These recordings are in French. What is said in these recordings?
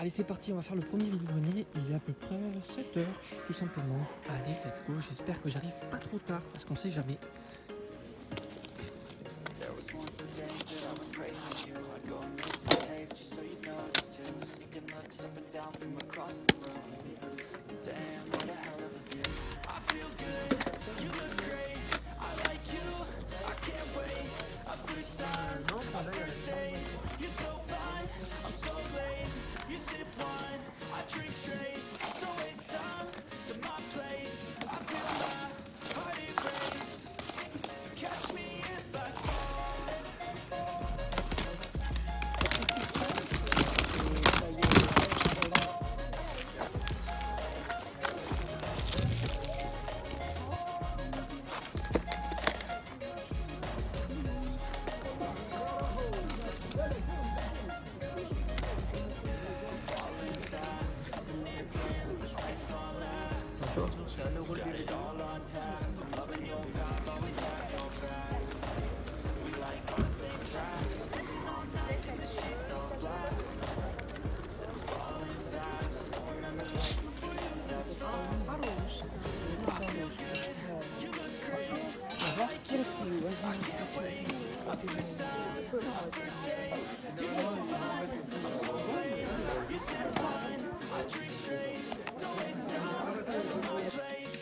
Allez, c'est parti, on va faire le premier vide-grenier. Il est à peu près 7 heures, tout simplement. Allez, let's go. J'espère que j'arrive pas trop tard, parce qu'on sait jamais.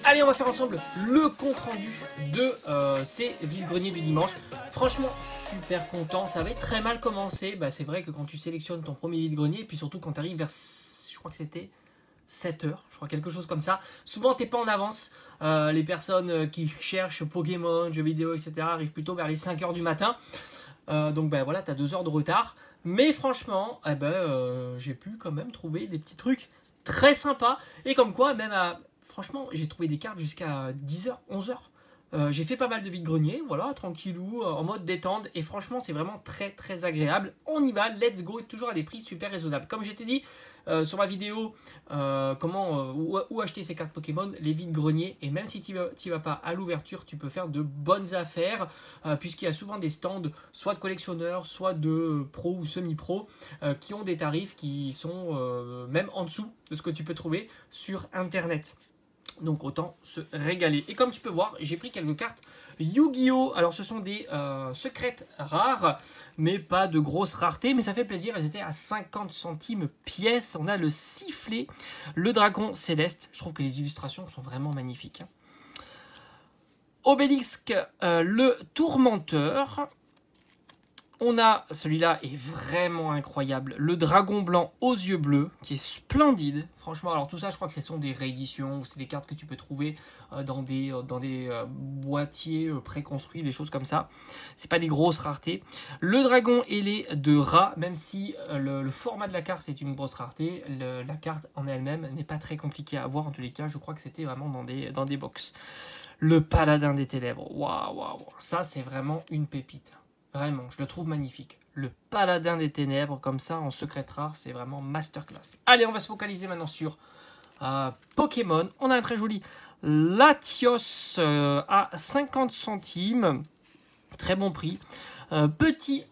Allez, on va faire ensemble le compte rendu de ces vide-greniers du dimanche. Franchement, super content. Ça avait très mal commencé. Bah, c'est vrai que quand tu sélectionnes ton premier vide-grenier, et puis surtout quand tu arrives vers, je crois que c'était 7 heures, je crois quelque chose comme ça. Souvent, t'es pas en avance. Les personnes qui cherchent Pokémon, jeux vidéo, etc. arrivent plutôt vers les 5 heures du matin. Donc, ben voilà, t'as 2 heures de retard. Mais franchement, j'ai pu quand même trouver des petits trucs très sympas. Et comme quoi, même à... Franchement, j'ai trouvé des cartes jusqu'à 10h, 11h. J'ai fait pas mal de vide-grenier, voilà, tranquillou, en mode détente. Et franchement, c'est vraiment très très agréable. On y va, let's go, et toujours à des prix super raisonnables. Comme je t'ai dit sur ma vidéo, où acheter ces cartes Pokémon, les vide-greniers. Et même si tu n'y vas pas à l'ouverture, tu peux faire de bonnes affaires. Puisqu'il y a souvent des stands, soit de collectionneurs, soit de pro ou semi-pro, qui ont des tarifs qui sont même en dessous de ce que tu peux trouver sur Internet. Donc autant se régaler. Et comme tu peux voir, j'ai pris quelques cartes Yu-Gi-Oh! Alors ce sont des secrètes rares, mais pas de grosses raretés. Mais ça fait plaisir, elles étaient à 50 centimes pièce. On a le sifflet, le dragon céleste. Je trouve que les illustrations sont vraiment magnifiques. Obélisque, le tourmenteur. On a, celui-là est vraiment incroyable, le dragon blanc aux yeux bleus, qui est splendide. Franchement, alors tout ça, je crois que ce sont des rééditions, c'est des cartes que tu peux trouver dans des boîtiers préconstruits, des choses comme ça. C'est pas des grosses raretés. Le dragon ailé de rat, même si le format de la carte, c'est une grosse rareté, la carte en elle-même n'est pas très compliquée à avoir. En tous les cas, je crois que c'était vraiment dans des box. Le paladin des ténèbres, waouh, ça c'est vraiment une pépite. Vraiment, je le trouve magnifique. Le paladin des ténèbres, comme ça, en secrète rare, c'est vraiment masterclass. Allez, on va se focaliser maintenant sur Pokémon. On a un très joli Latios à 50 centimes. Très bon prix. Petit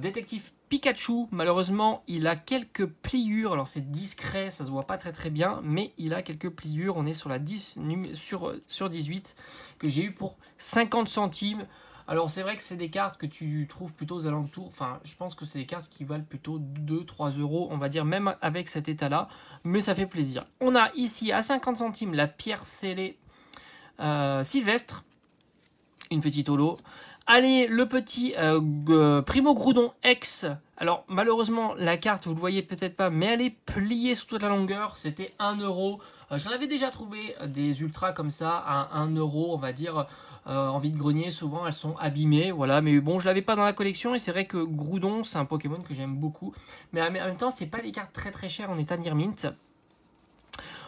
détective Pikachu. Malheureusement, il a quelques pliures. Alors, c'est discret, ça se voit pas très bien. Mais il a quelques pliures. On est sur la 10 sur 18 que j'ai eu pour 50 centimes. Alors c'est vrai que c'est des cartes que tu trouves plutôt aux alentours, enfin je pense que c'est des cartes qui valent plutôt 2-3 euros, on va dire même avec cet état là, mais ça fait plaisir. On a ici à 50 centimes la pierre scellée Sylvestre, une petite holo. Allez, le petit Primo Groudon X. Alors malheureusement la carte vous le voyez peut-être pas, mais elle est pliée sur toute la longueur, c'était 1 euro. J'en avais déjà trouvé des ultras comme ça à 1 euro, on va dire, en vide-grenier. Souvent elles sont abîmées, voilà. Mais bon, je l'avais pas dans la collection et c'est vrai que Groudon, c'est un Pokémon que j'aime beaucoup. Mais en même temps, c'est pas des cartes très chères en état near mint.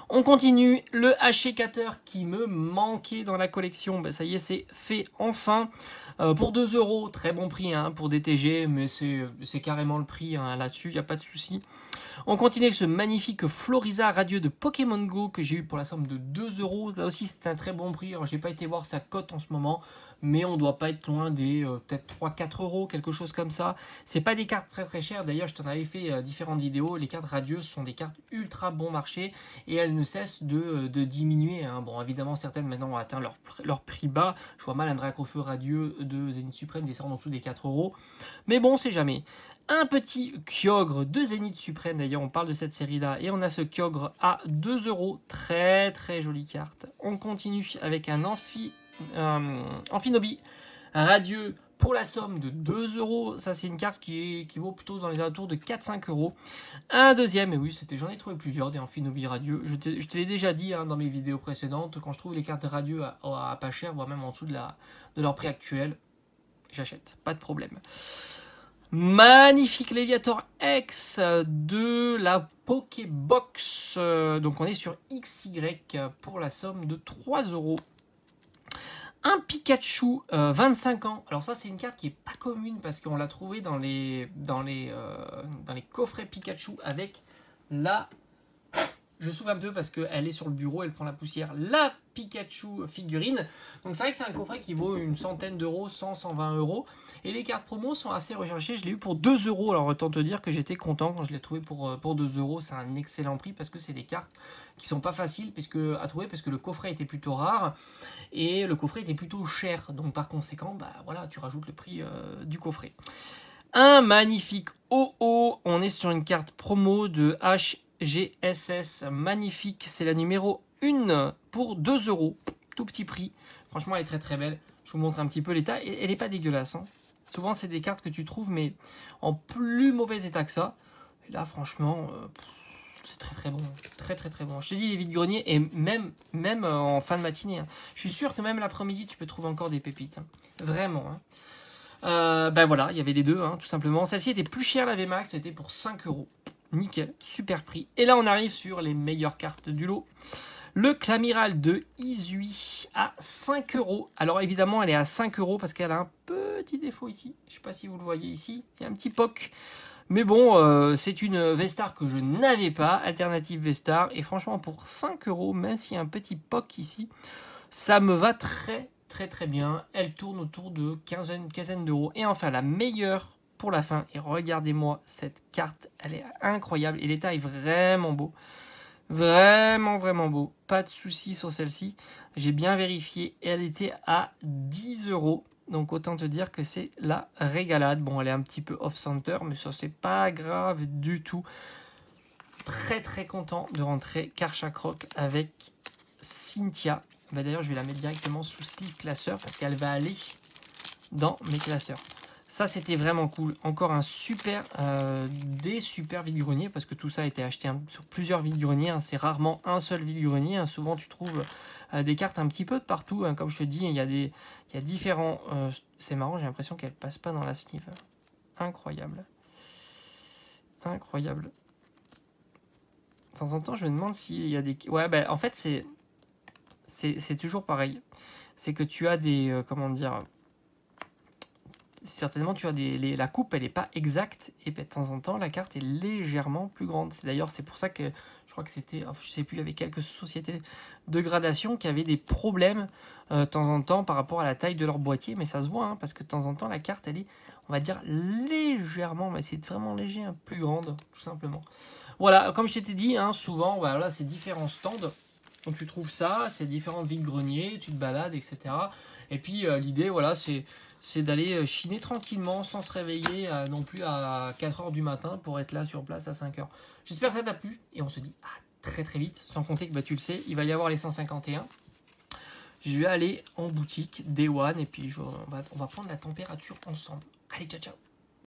On continue, le haché-cutter qui me manquait dans la collection, bah, ça y est, c'est fait enfin. Pour 2 euros, très bon prix hein, pour DTG, mais c'est carrément le prix hein, là-dessus, il n'y a pas de souci. On continue avec ce magnifique Floriza radieux de Pokémon Go que j'ai eu pour la somme de 2 euros. Là aussi, c'est un très bon prix. Alors, j'ai pas été voir sa cote en ce moment, mais on doit pas être loin des peut-être 3-4 euros, quelque chose comme ça. C'est pas des cartes très très chères, d'ailleurs je t'en avais fait différentes vidéos, les cartes radieuses sont des cartes ultra bon marché et elles ne cessent de diminuer, hein. Bon évidemment certaines maintenant ont atteint leur prix bas, je vois mal un Dracofeu radieux de Zénith Suprême descendre en dessous des 4 euros, mais bon c'est jamais. Un petit Kyogre de Zénith Suprême, d'ailleurs on parle de cette série là, et on a ce Kyogre à 2 euros, très très jolie carte. On continue avec un Amphinobi radieux pour la somme de 2 euros. Ça c'est une carte qui vaut plutôt dans les alentours de 4-5 euros. Un deuxième, et oui j'en ai trouvé plusieurs des Amphinobi radieux. Je te l'ai déjà dit hein, dans mes vidéos précédentes, quand je trouve les cartes radieux à pas cher, voire même en dessous de leur prix actuel, j'achète, pas de problème. Magnifique Léviator X de la Pokébox. Donc on est sur XY pour la somme de 3 euros. Un Pikachu 25 ans. Alors ça c'est une carte qui est pas commune parce qu'on l'a trouvé dans les coffrets Pikachu avec la... Je souffle un peu parce qu'elle est sur le bureau, elle prend la poussière. La Pikachu figurine. Donc c'est vrai que c'est un coffret qui vaut une centaine d'euros, 100-120 euros. Et les cartes promo sont assez recherchées. Je l'ai eu pour 2 euros. Alors autant te dire que j'étais content quand je l'ai trouvé pour 2 euros. C'est un excellent prix parce que c'est des cartes qui sont pas faciles à trouver parce que le coffret était plutôt rare et le coffret était plutôt cher. Donc par conséquent, bah voilà, tu rajoutes le prix du coffret. Un magnifique OO. On est sur une carte promo de HGSS. Magnifique. C'est la numéro 1 pour 2 euros. Tout petit prix. Franchement, elle est très très belle. Je vous montre un petit peu l'état. Elle n'est pas dégueulasse. Hein. Souvent, c'est des cartes que tu trouves, mais en plus mauvais état que ça. Et là, franchement, c'est très très bon. Très très très bon. Je te dis, les vides-greniers, et même en fin de matinée. Hein. Je suis sûr que même l'après-midi, tu peux trouver encore des pépites. Hein. Vraiment. Hein. Ben voilà, il y avait les deux, hein, tout simplement. Celle-ci était plus chère, la VMAX, c'était pour 5 euros. Nickel, super prix. Et là, on arrive sur les meilleures cartes du lot. Le Clamiral de Izui à 5 euros. Alors évidemment, elle est à 5 euros parce qu'elle a un petit défaut ici. Je ne sais pas si vous le voyez ici. Il y a un petit POC. Mais bon, c'est une Vestar que je n'avais pas. Alternative Vestar. Et franchement, pour 5 euros, même s'il y a un petit POC ici, ça me va très très très bien. Elle tourne autour de quinzaine d'euros. Et enfin, la meilleure pour la fin. Et regardez-moi cette carte. Elle est incroyable. Et l'état est vraiment beau. Vraiment, vraiment beau. Pas de soucis sur celle-ci. J'ai bien vérifié. Elle était à 10 euros. Donc, autant te dire que c'est la régalade. Bon, elle est un petit peu off-center, mais ça, c'est pas grave du tout. Très, très content de rentrer Karchakroc avec Cynthia. Bah, d'ailleurs, je vais la mettre directement sous Sleeve Classeur parce qu'elle va aller dans mes classeurs. Ça, c'était vraiment cool. Encore un des super vide-greniers, parce que tout ça a été acheté sur plusieurs vide-greniers. Hein. C'est rarement un seul vide-grenier. Hein. Souvent, tu trouves des cartes un petit peu de partout. Hein. Comme je te dis, il y a différents... c'est marrant, j'ai l'impression qu'elle ne passe pas dans la sleeve. Incroyable. Incroyable. De temps en temps, je me demande s'il y a des... Ouais, ben, en fait, c'est toujours pareil. C'est que tu as des... comment dire... Certainement, tu as la coupe, elle n'est pas exacte. Et de temps en temps, la carte est légèrement plus grande. D'ailleurs, c'est pour ça que je crois que c'était, je sais plus, il y avait quelques sociétés de gradation qui avaient des problèmes de temps en temps par rapport à la taille de leur boîtier. Mais ça se voit, hein, parce que de temps en temps, la carte, elle est, on va dire, légèrement, mais c'est vraiment léger, hein, plus grande, tout simplement. Voilà, comme je t'ai dit, hein, souvent, voilà, c'est différents stands. Donc tu trouves ça, c'est différents vides-greniers, tu te balades, etc. Et puis l'idée, voilà, c'est d'aller chiner tranquillement sans se réveiller non plus à 4 h du matin pour être là sur place à 5 h. J'espère que ça t'a plu et on se dit à très très vite. Sans compter que bah, tu le sais, il va y avoir les 151. Je vais aller en boutique Day One et puis on va prendre la température ensemble. Allez, ciao ciao.